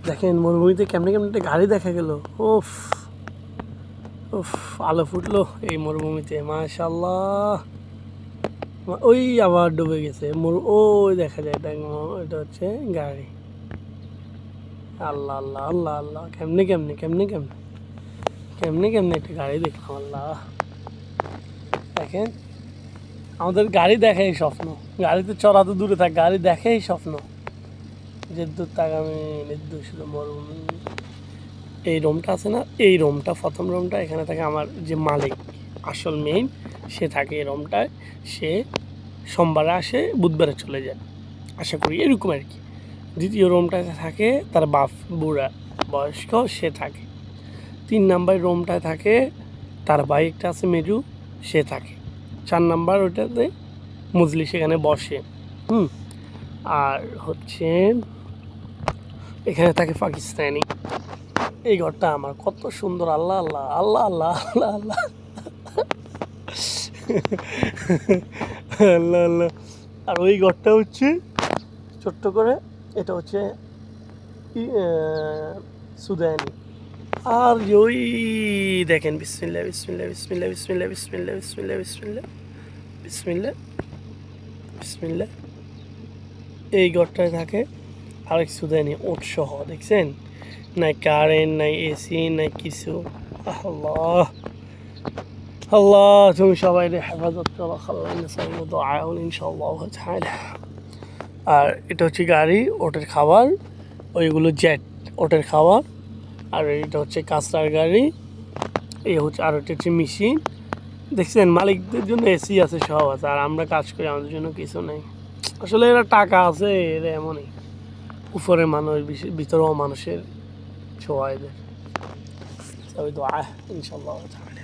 দেখেন মরুভূমিতে কেমনে কেমনে একটা গাড়ি দেখা গেল। উফ উফ, আলো ফুটলো এই মরুভূমিতে, মাশাআল্লাহ। ওই আবার ডুবে গেছে ওই দেখা যায়, এটা হচ্ছে গাড়ি। আল্লাহ আল্লাহ আল্লাহ আল্লাহ, কেমনে কেমনে কেমনে কেমনে কেমনে কেমনে একটা গাড়ি দেখলাম। আল্লাহ, দেখেন আমাদের গাড়ি দেখাই স্বপ্ন। গাড়িতে চড়া তো দূরে থাক, গাড়ি দেখাই স্বপ্ন। যে দূর তাগামী নির্দোষ শুধু মরুভূমি। এই রুমটা আছে না, এই রুমটা প্রথম রুমটা, এখানে থাকে আমার যে মালিক, আসল মেইন, সে থাকে এই রুমটায়। সে সোমবারে আসে, বুধবারে চলে যায়, আশা করি এরকম আর কি। দ্বিতীয় রুমটাতে থাকে তার বাপ, বুড়া বয়স্ক, সে থাকে। 3 নাম্বার রুমটায় থাকে তার ভাই একটা আছে মেজু, সে থাকে। 4 নাম্বার ওইটাতে মজলি, সেখানে বসে। আর হচ্ছে এখানে থাকে পাকিস্তানি। এই ঘরটা আমার, কত সুন্দর। আল্লাহ আল্লাহ আল্লাহ আল্লাহ আল্লাহ আল্লাহ আল্লাহ আল্লাহ। আর ওই ঘরটা হচ্ছে ছোট্ট করে, এটা হচ্ছে সুদানি। আর ওই দেখেন, বিসমিল্লাহ বিসমিল্লাহ বিসমিল্লাহ বিসমিল্লাহ বিসমিল্লাহ বিসমিল্লাহ বিসমিল্লাহ বিসমিল্লাহ বিসমিল্লাহ, এই ঘরটায় থাকে আরেক সুদানি, ওট সহ। দেখছেন, নাই কারেন্ট, নাই এসি, নাই কিছু। আল্লাহ আল্লাহ, তুমি সবাই হেফাজত করো, আল্লাহ ইনশাআল্লাহ তাআলা। আর এটা হচ্ছে গাড়ি, ওটের খাবার, ওইগুলো জেট, ওটের খাবার। আর এটা হচ্ছে কাঁচরার গাড়ি, এই হচ্ছে। আর এটা হচ্ছে মেশিন। দেখছেন, মালিকদের জন্য এসি আছে, সব আছে, আর আমরা কাজ করি, আমাদের জন্য কিছু নেই। আসলে এরা টাকা আছে, এরা এমনই। উপরে মানুষ, ভিতরেও মানুষের ছোঁয়া এদের। তবে দোয়া ইনশাআল্লাহ তাআলা।